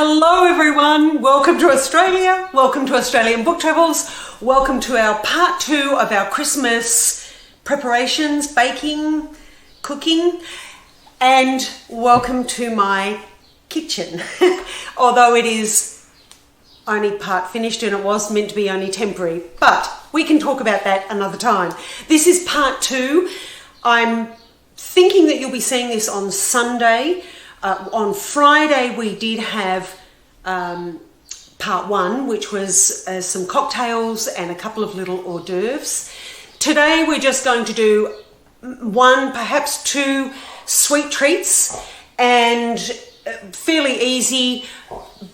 Hello everyone, welcome to Australia, welcome to Australian Book Travels, welcome to our part 2 of our Christmas preparations, baking, cooking, and welcome to my kitchen. Although it is only part finished and it was meant to be only temporary, but we can talk about that another time. This is part 2. I'm thinking that you'll be seeing this on Sunday. On Friday we did have part 1, which was some cocktails and a couple of little hors d'oeuvres. Today we're just going to do 1, perhaps 2 sweet treats, and fairly easy,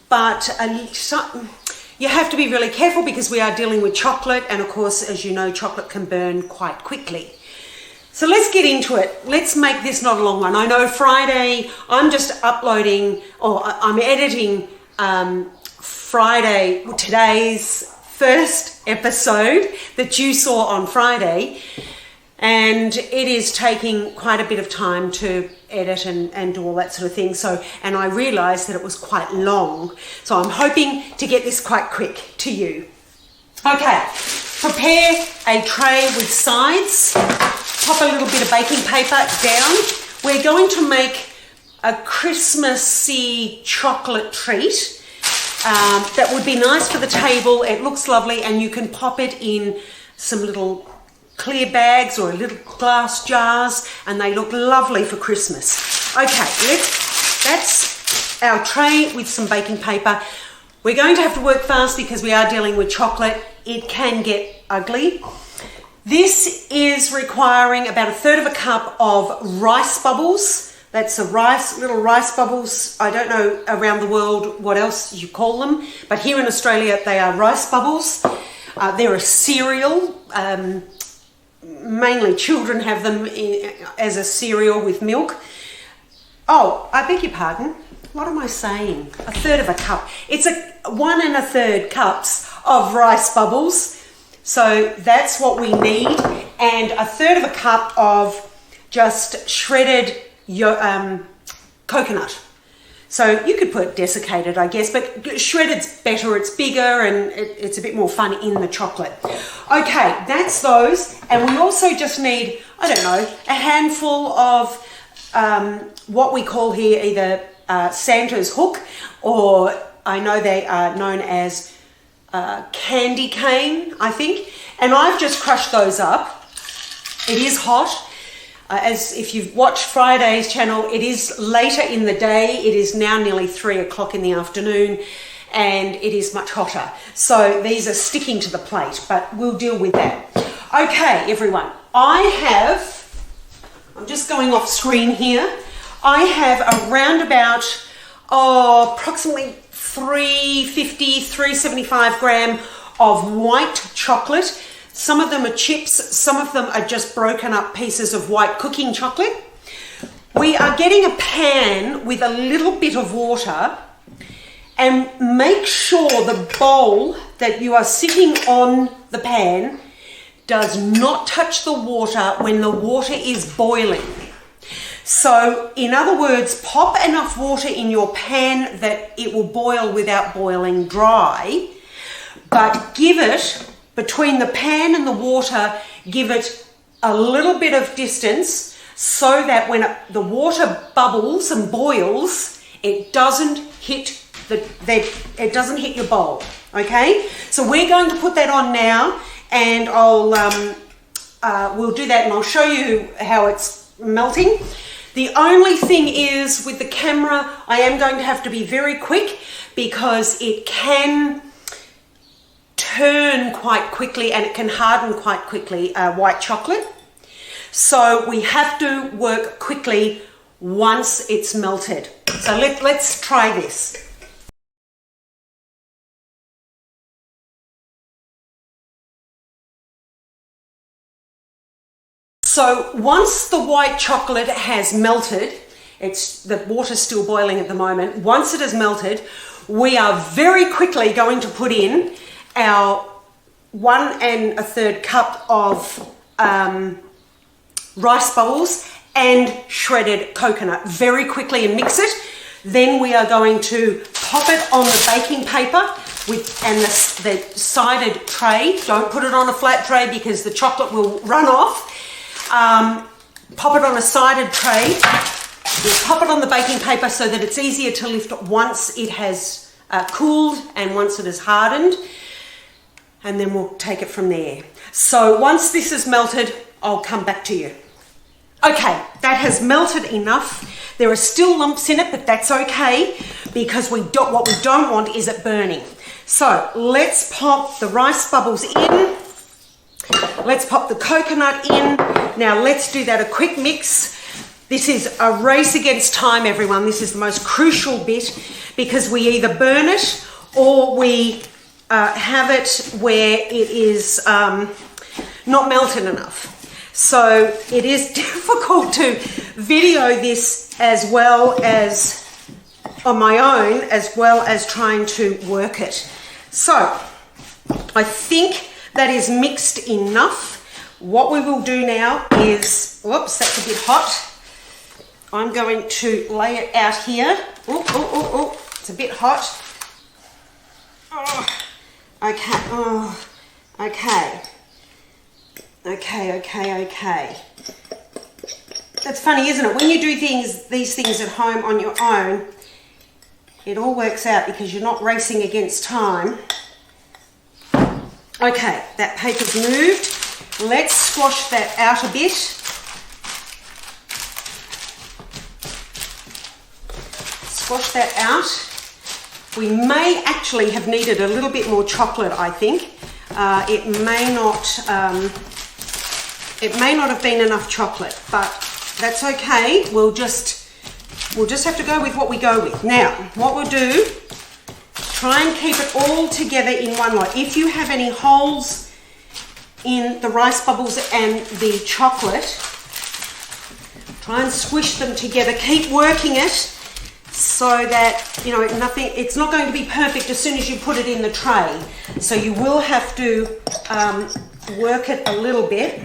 but you have to be really careful because we are dealing with chocolate, and of course, as you know, chocolate can burn quite quickly. So let's get into it. Let's make this not a long one. I know Friday, I'm just uploading, or I'm editing Friday, today's first episode that you saw on Friday. And it is taking quite a bit of time to edit and do all that sort of thing. And I realized that it was quite long. So I'm hoping to get this quite quick to you. Okay, prepare a tray with sides. Pop a little bit of baking paper down. We're going to make a Christmassy chocolate treat that would be nice for the table. It looks lovely, and you can pop it in some little clear bags or little glass jars, and they look lovely for Christmas. Okay, that's our tray with some baking paper. We're going to have to work fast because we are dealing with chocolate. It can get ugly. This is requiring about 1/3 cup of rice bubbles. That's little rice bubbles. I don't know around the world what else you call them, but here in Australia they are rice bubbles. They're a cereal. Mainly children have them as a cereal with milk. Oh, I beg your pardon. What am I saying? 1/3 cup. It's 1 1/3 cups of rice bubbles. So that's what we need, and 1/3 cup of just shredded coconut. So you could put desiccated, I guess, but shredded's better. It's bigger and it's a bit more fun in the chocolate. Okay, that's those, and we also just need, I don't know, a handful of what we call here either Santa's hook, or I know they are known as candy cane, I think, and I've just crushed those up. It is hot. As if you've watched Friday's channel, it is later in the day. It is now nearly 3 o'clock in the afternoon, and it is much hotter. So these are sticking to the plate, but we'll deal with that. Okay, everyone, I'm just going off screen here. I have around about, approximately 375 gram of white chocolate. Some of them are chips, some of them are just broken up pieces of white cooking chocolate. We are getting a pan with a little bit of water, and make sure the bowl that you are sitting on the pan does not touch the water when the water is boiling. So, in other words, pop enough water in your pan that it will boil without boiling dry, but give it, between the pan and the water, give it a little bit of distance so that when the water bubbles and boils, it doesn't hit your bowl, okay? So we're going to put that on now, and we'll do that, and I'll show you how it's melting. The only thing is, with the camera, I am going to have to be very quick because it can turn quite quickly and it can harden quite quickly, white chocolate. So we have to work quickly once it's melted. So let's try this. So once the white chocolate has melted, the water's still boiling at the moment. Once it has melted, we are very quickly going to put in our 1 1/3 cup of rice bubbles and shredded coconut very quickly and mix it. Then we are going to pop it on the baking paper and the sided tray. Don't put it on a flat tray because the chocolate will run off. Pop it on a sided tray. We'll pop it on the baking paper so that it's easier to lift once it has cooled and once it has hardened. And then we'll take it from there. So once this is melted, I'll come back to you. Okay, that has melted enough. There are still lumps in it, but that's okay because what we don't want is it burning. So let's pop the rice bubbles in. Let's pop the coconut in. Now let's do that a quick mix. This is a race against time, everyone. This is the most crucial bit because we either burn it or we have it where it is not melted enough. So it is difficult to video this as well as on my own, as well as trying to work it. So I think that is mixed enough. What we will do now is, whoops, that's a bit hot. I'm going to lay it out here. Oh, it's a bit hot. Oh, okay, oh, okay. Okay. That's funny, isn't it? When you do these things at home on your own, it all works out because you're not racing against time. Okay, that paper's moved. Let's squash that out a bit. Squash that out. We may actually have needed a little bit more chocolate, I think. It may not have been enough chocolate, but that's okay. We'll just have to go with what we go with. Now, what we'll do, try and keep it all together in one lot. If you have any holes in the rice bubbles and the chocolate, try and squish them together. Keep working it so that, you know, it's not going to be perfect as soon as you put it in the tray. So you will have to work it a little bit.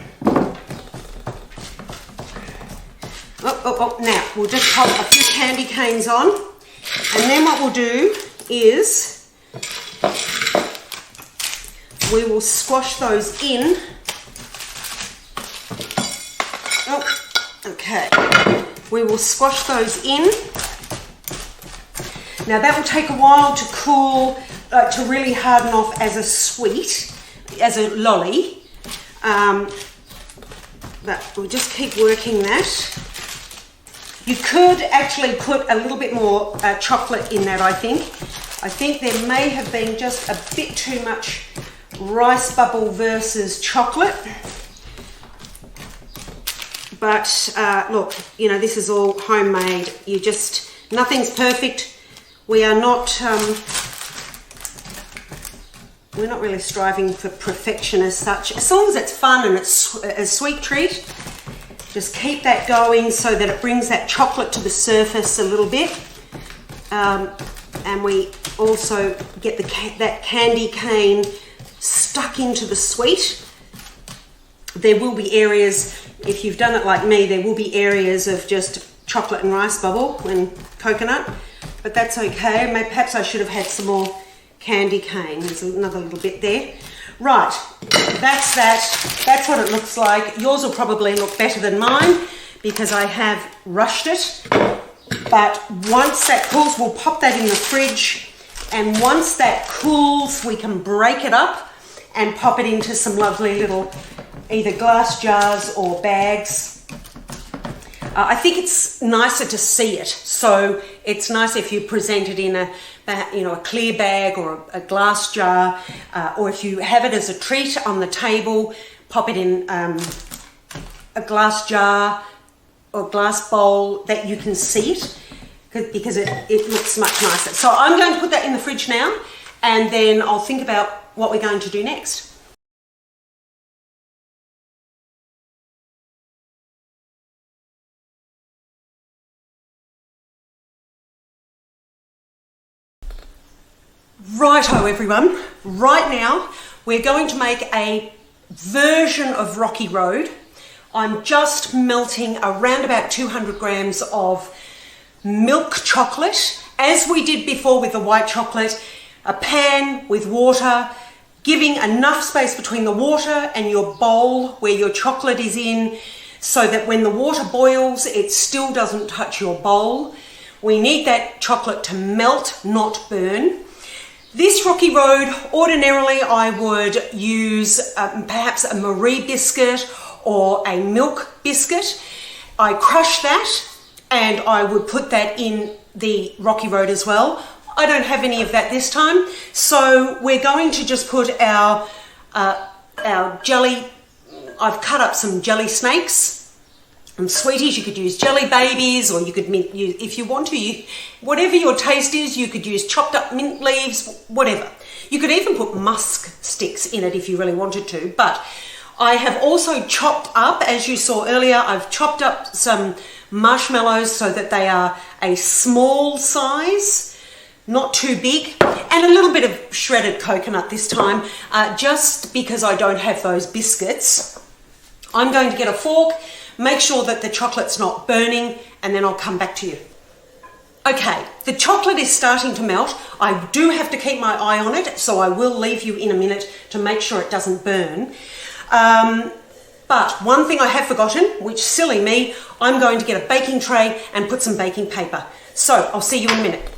Now we'll just pop a few candy canes on, and then what we'll do is we will squash those in. Okay, we will squash those in. Now that will take a while to cool, to really harden off as a sweet, as a lolly. But we'll just keep working that. You could actually put a little bit more chocolate in that, I think. I think there may have been just a bit too much rice bubble versus chocolate. But look, you know, this is all homemade. Nothing's perfect. We are not, we're not really striving for perfection as such. As long as it's fun and it's a sweet treat, just keep that going so that it brings that chocolate to the surface a little bit. And we also get that candy cane stuck into the sweet. There will be areas, if you've done it like me, there will be areas of just chocolate and rice bubble and coconut, but that's okay. Maybe perhaps I should have had some more candy cane. There's another little bit there. Right, that's that. That's what it looks like. Yours will probably look better than mine because I have rushed it. But once that cools, we'll pop that in the fridge. And once that cools, we can break it up and pop it into some lovely little either glass jars or bags. I think it's nicer to see it. So it's nice if you present it in a clear bag or a glass jar, or if you have it as a treat on the table, pop it in a glass jar or glass bowl that you can see it, because it looks much nicer. So I'm going to put that in the fridge now, and then I'll think about what we're going to do next. Righto everyone, right now we're going to make a version of Rocky Road. I'm just melting around about 200 grams of milk chocolate As we did before with the white chocolate, a pan with water, giving enough space between the water and your bowl where your chocolate is in, so that when the water boils, it still doesn't touch your bowl. We need that chocolate to melt, not burn. This Rocky Road, ordinarily I would use perhaps a Marie biscuit or a milk biscuit. I crush that and I would put that in the Rocky Road as well. I don't have any of that this time, so we're going to just put our jelly. I've cut up some jelly snakes and sweeties. You could use jelly babies, or you could use, if you want to, whatever your taste is, you could use chopped up mint leaves, whatever. You could even put musk sticks in it if you really wanted to, but I have also chopped up, as you saw earlier, I've chopped up some marshmallows so that they are a small size, not too big, and a little bit of shredded coconut this time, just because I don't have those biscuits. I'm going to get a fork, make sure that the chocolate's not burning, and then I'll come back to you. Okay, the chocolate is starting to melt. I do have to keep my eye on it, so I will leave you in a minute to make sure it doesn't burn. But one thing I have forgotten, which silly me, I'm going to get a baking tray and put some baking paper. So I'll see you in a minute.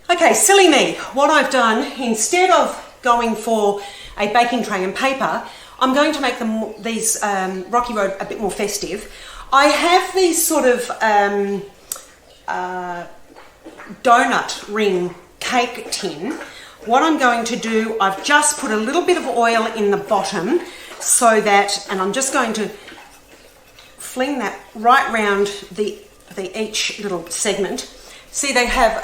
Okay, silly me, what I've done, instead of going for a baking tray and paper, I'm going to make these Rocky Road a bit more festive. I have these sort of donut ring cake tin. What I'm going to do, I've just put a little bit of oil in the bottom so that, and I'm just going to fling that right round each little segment. See, they have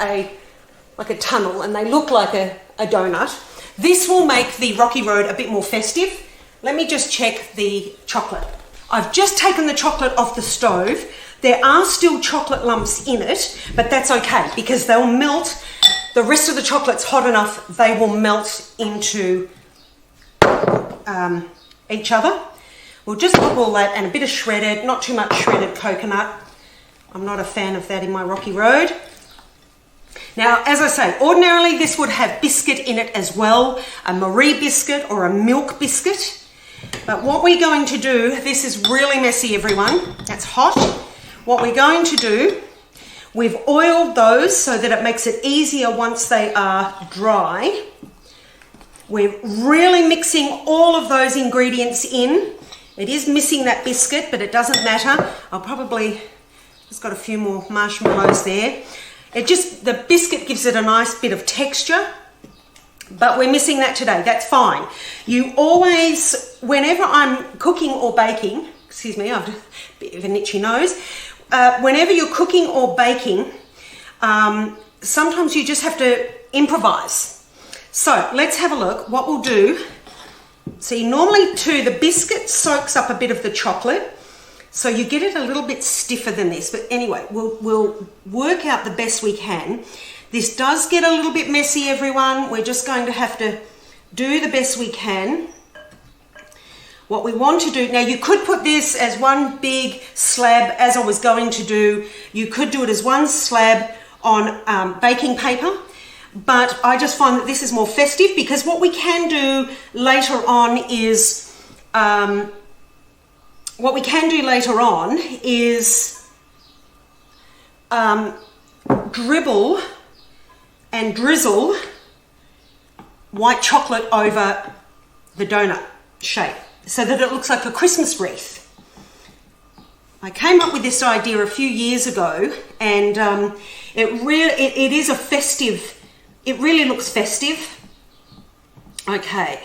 like a tunnel and they look like a donut. This will make the Rocky Road a bit more festive. Let me just check the chocolate. I've just taken the chocolate off the stove. There are still chocolate lumps in it, but that's okay because they'll melt. The rest of the chocolate's hot enough, they will melt into each other. We'll just put all that and a bit of shredded, not too much shredded coconut. I'm not a fan of that in my Rocky Road. Now, as I say, ordinarily this would have biscuit in it as well, a Marie biscuit or a milk biscuit. But what we're going to do, this is really messy, everyone. That's hot. What we're going to do, we've oiled those so that it makes it easier once they are dry. We're really mixing all of those ingredients in. It is missing that biscuit, but it doesn't matter. I'll probably just got a few more marshmallows there. The biscuit gives it a nice bit of texture, but we're missing that today. That's fine. You always, whenever I'm cooking or baking, excuse me, I've a bit of an itchy nose. Whenever you're cooking or baking, sometimes you just have to improvise. So let's have a look. What we'll do, see, normally too, the biscuit soaks up a bit of the chocolate, so you get it a little bit stiffer than this. But anyway, we'll work out the best we can. This does get a little bit messy, everyone. We're just going to have to do the best we can. What we want to do, now you could put this as one big slab, as I was going to do. You could do it as one slab on baking paper, but I just find that this is more festive because what we can do later on is, dribble and drizzle white chocolate over the donut shape so that it looks like a Christmas wreath. I came up with this idea a few years ago, and it is a festive, it really looks festive. Okay,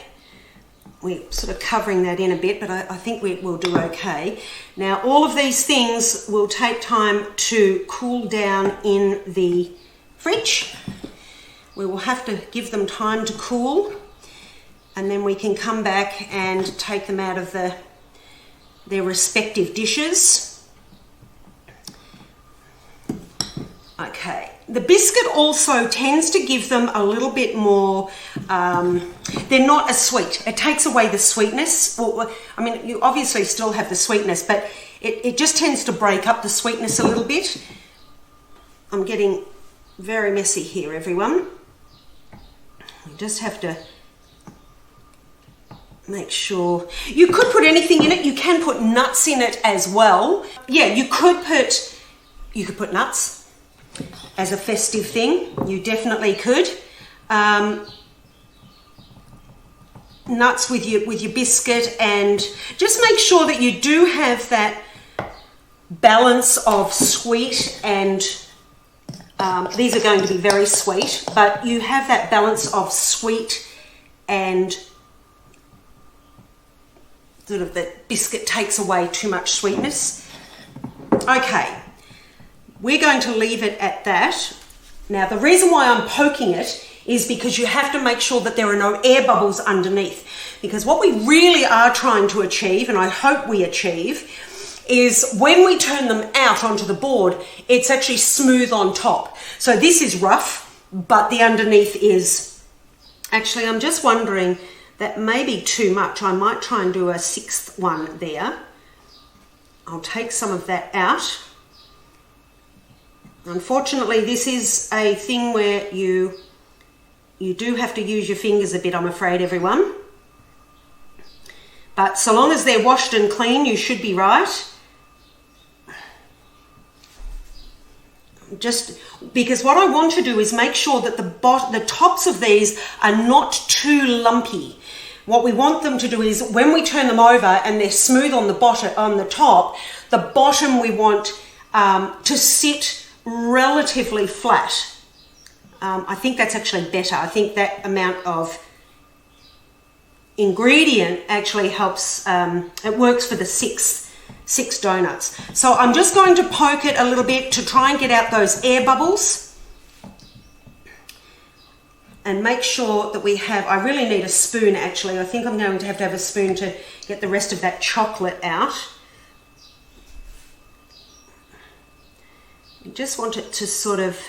we're sort of covering that in a bit, but I think we'll do okay. Now, all of these things will take time to cool down in the fridge. We will have to give them time to cool, and then we can come back and take them out of their respective dishes. Okay. The biscuit also tends to give them a little bit more, they're not as sweet. It takes away the sweetness. Well, I mean, you obviously still have the sweetness, but it just tends to break up the sweetness a little bit. I'm getting very messy here, everyone. We just have to make sure. You could put anything in it. You can put nuts in it as well. Yeah, you could put nuts as a festive thing. You definitely could. Nuts with your biscuit, and just make sure that you do have that balance of sweet and these are going to be very sweet, but you have that balance of sweet and sort of the biscuit takes away too much sweetness. Okay, we're going to leave it at that. Now, the reason why I'm poking it is because you have to make sure that there are no air bubbles underneath. Because what we really are trying to achieve, and I hope we achieve, is when we turn them out onto the board, it's actually smooth on top. So this is rough, but the underneath is... Actually, I'm just wondering, that may be too much. I might try and do a 6th one there. I'll take some of that out. Unfortunately, this is a thing where you do have to use your fingers a bit, I'm afraid, everyone. But so long as they're washed and clean, you should be right. Just because what I want to do is make sure that the tops of these are not too lumpy. What we want them to do is when we turn them over and they're smooth on the bottom, on the top, the bottom we want to sit relatively flat. I think that's actually better. I think that amount of ingredient actually helps. It works for the six donuts. So I'm just going to poke it a little bit to try and get out those air bubbles. And make sure that we have, I really need a spoon actually. I think I'm going to have a spoon to get the rest of that chocolate out. You just want it to sort of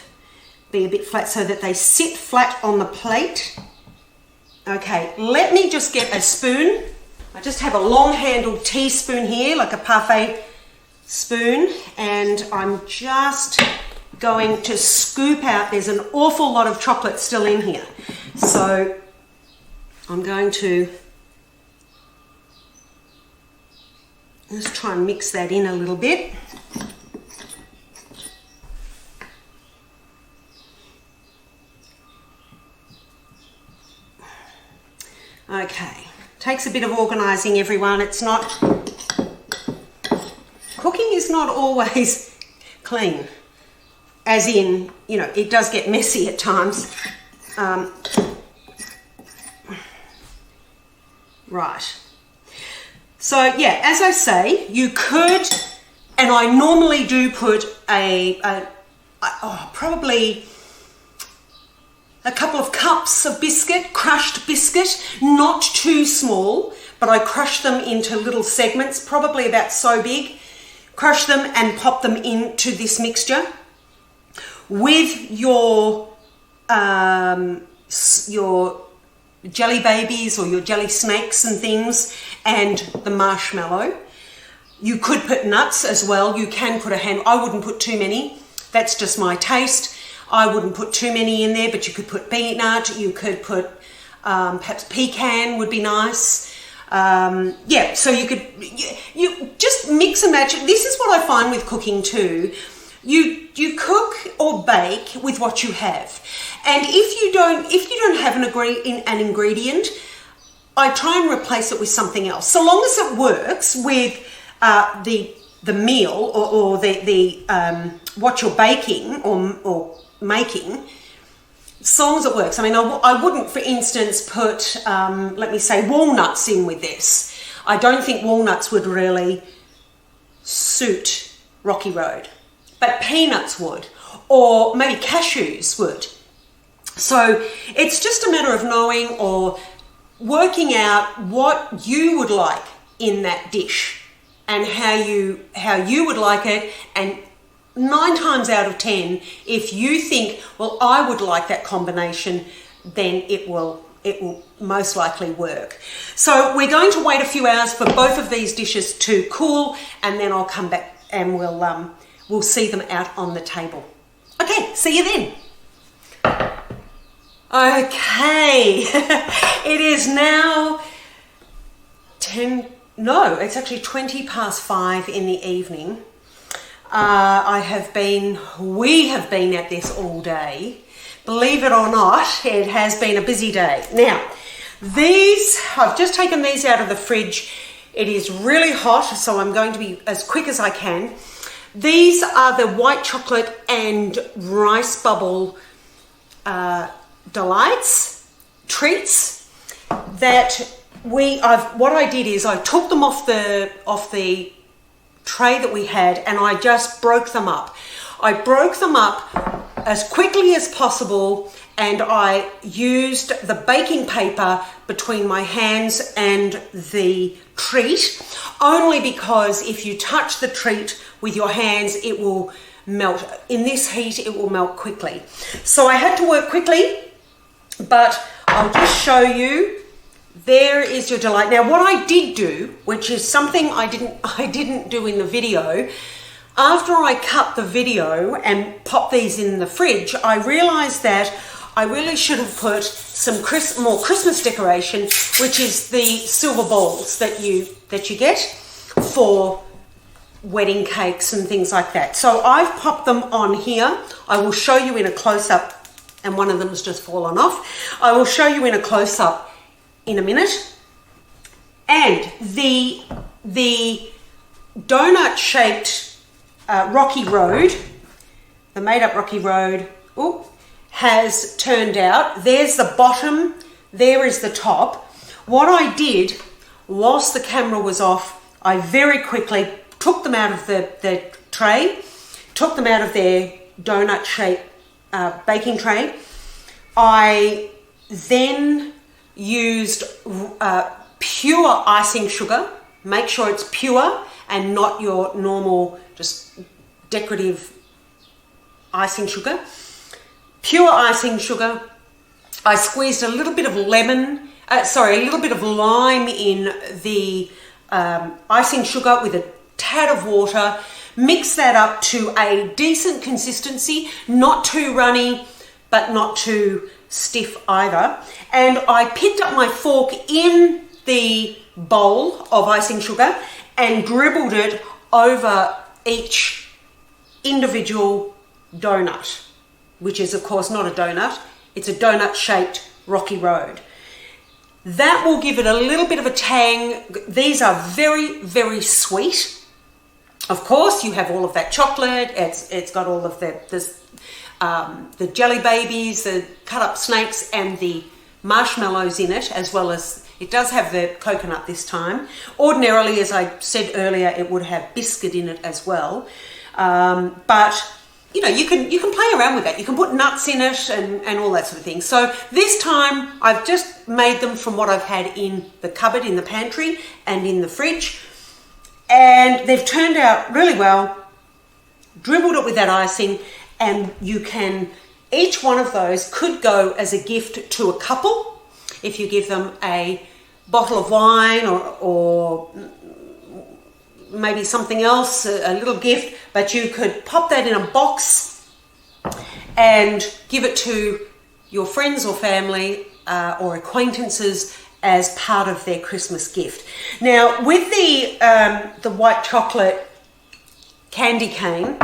be a bit flat so that they sit flat on the plate. Okay, let me just get a spoon. I just have a long-handled teaspoon here, like a parfait spoon, and I'm just going to scoop out. There's an awful lot of chocolate still in here, so I'm going to just try and mix that in a little bit. Okay, takes a bit of organising, everyone. It's not, cooking is not always clean, as in, you know, it does get messy at times. Right. So yeah, as I say, you could, and I normally do put probably a couple of cups of biscuit, crushed biscuit, not too small, but I crush them into little segments, probably about so big. Crush them and pop them into this mixture with your jelly babies or your jelly snakes and things, and the marshmallow. You could put nuts as well. You can put I wouldn't put too many. That's just my taste. I wouldn't put too many in there, but you could put peanut, you could put perhaps pecan would be nice. Yeah, so you could, you just mix and match. This is what I find with cooking too. You cook or bake with what you have. And if you don't have an ingredient, I try and replace it with something else. So long as it works with the meal or the what you're baking or making, as long as it works. I mean, I wouldn't, for instance, put, let me say, walnuts in with this. I don't think walnuts would really suit Rocky Road, but peanuts would, or maybe cashews would. So it's just a matter of knowing or working out what you would like in that dish and how you would like it. And 9 times out of 10, if you think, well, I would like that combination, then it will most likely work. So we're going to wait a few hours for both of these dishes to cool, and then I'll come back and we'll see them out on the table. Okay, see you then. Okay, it is now it's actually 20 past 5 in the evening. We have been at this all day. Believe it or not, it has been a busy day. Now, I've just taken these out of the fridge. It is really hot, so I'm going to be as quick as I can. These are the white chocolate and rice bubble delights, treats that what I did is I took them off the tray that we had, and I just broke them up. I broke them up as quickly as possible, and I used the baking paper between my hands and the treat, only because if you touch the treat with your hands, it will melt. In this heat, it will melt quickly. So I had to work quickly, but I'll just show you. There is your delight. Now, what I did do, which is something I didn't do in the video, after I cut the video and popped these in the fridge, I realized that I really should have put some more Christmas decoration, which is the silver balls that you get for wedding cakes and things like that. So I've popped them on here. I will show you in a close-up, and one of them has just fallen off. I will show you in a close-up in a minute. And the donut-shaped Rocky Road, the made-up Rocky Road, has turned out. There's the bottom, there is the top. What I did, whilst the camera was off, I very quickly took them out of the tray, took them out of their donut-shaped baking tray. I then used pure icing sugar. Make sure it's pure and not your normal just decorative icing sugar. Pure icing sugar. I squeezed a little bit of lime in the icing sugar with a tad of water. Mix that up to a decent consistency, not too runny, but not too stiff either. And I picked up my fork in the bowl of icing sugar and dribbled it over each individual donut, which is of course not a donut, it's a donut-shaped Rocky Road. That will give it a little bit of a tang. These are very, very sweet. Of course, you have all of that chocolate. It's got all of the jelly babies, the cut-up snakes, and the marshmallows in it, as well as it does have the coconut this time. Ordinarily, as I said earlier, it would have biscuit in it as well. But you know, you can play around with that. You can put nuts in it and all that sort of thing. So this time I've just made them from what I've had in the cupboard, in the pantry, and in the fridge. And they've turned out really well. Dribbled it with that icing, and each one of those could go as a gift to a couple if you give them a bottle of wine or maybe something else, a little gift, but you could pop that in a box and give it to your friends or family or acquaintances as part of their Christmas gift. Now, with the white chocolate candy cane,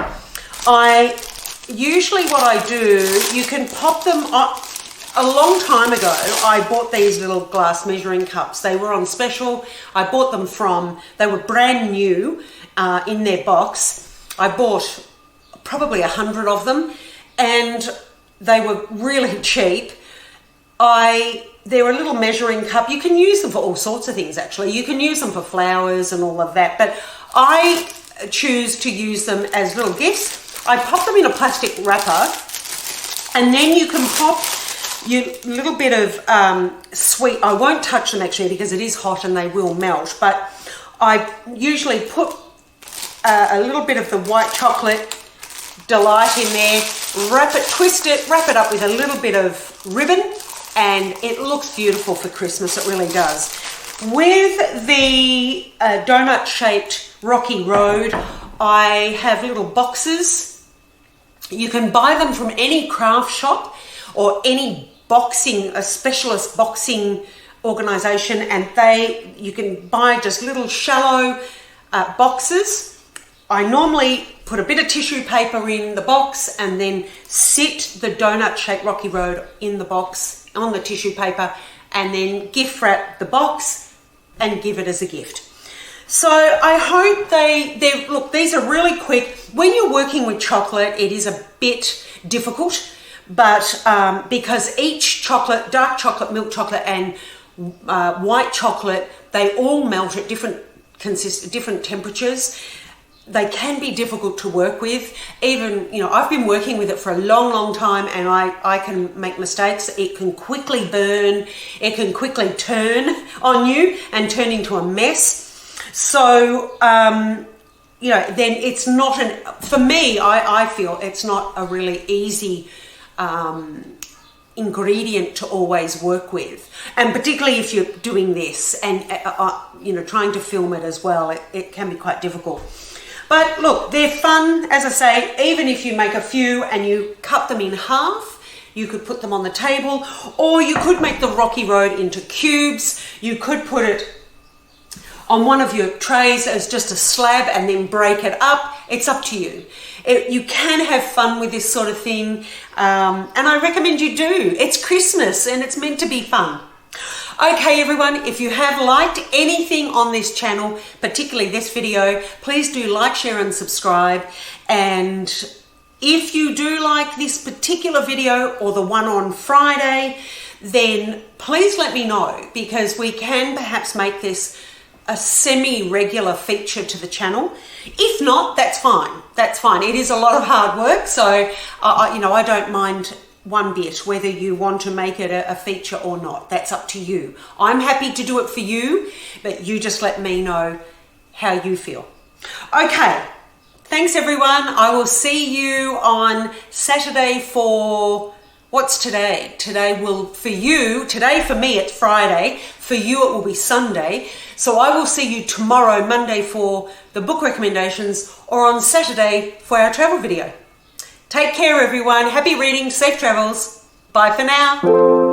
what I do, you can pop them up. A long time ago, I bought these little glass measuring cups. They were on special. I bought them they were brand new in their box. I bought probably 100 of them, and they were really cheap. They're a little measuring cup. You can use them for all sorts of things, actually. You can use them for flowers and all of that, but I choose to use them as little gifts. I pop them in a plastic wrapper, and then you can pop your little bit of sweet. I won't touch them actually because it is hot and they will melt, but I usually put a little bit of the white chocolate delight in there, twist it, wrap it up with a little bit of ribbon, and it looks beautiful for Christmas. It really does. With the donut-shaped Rocky Road, I have little boxes. You can buy them from any craft shop, or any boxing, a specialist boxing organization, and you can buy just little shallow boxes. I normally put a bit of tissue paper in the box and then sit the donut-shaped Rocky Road in the box on the tissue paper, and then gift wrap the box and give it as a gift. So I hope look, these are really quick. When you're working with chocolate, it is a bit difficult, but because each chocolate, dark chocolate, milk chocolate, and white chocolate, they all melt at different temperatures. They can be difficult to work with. Even, I've been working with it for a long, long time, and I can make mistakes. It can quickly burn. It can quickly turn on you and turn into a mess. So, then it's not for me, I feel it's not a really easy ingredient to always work with. And particularly if you're doing this and, trying to film it as well, it can be quite difficult. But look, they're fun, as I say. Even if you make a few and you cut them in half, you could put them on the table, or you could make the Rocky Road into cubes. You could put it on one of your trays as just a slab and then break it up. It's up to you. You can have fun with this sort of thing, and I recommend you do. It's Christmas and it's meant to be fun. Okay, everyone, if you have liked anything on this channel, particularly this video, please do like, share, and subscribe. And if you do like this particular video or the one on Friday, then please let me know, because we can perhaps make this a semi-regular feature to the channel. If not, that's fine. That's fine. It is a lot of hard work, so I don't mind one bit whether you want to make it a feature or not. That's up to you. I'm happy to do it for you, but you just let me know how you feel. Okay, thanks everyone. I will see you on Saturday for, what's today? Today for me it's Friday. For you it will be Sunday. So I will see you tomorrow, Monday, for the book recommendations, or on Saturday for our travel video. Take care, everyone. Happy reading, safe travels. Bye for now.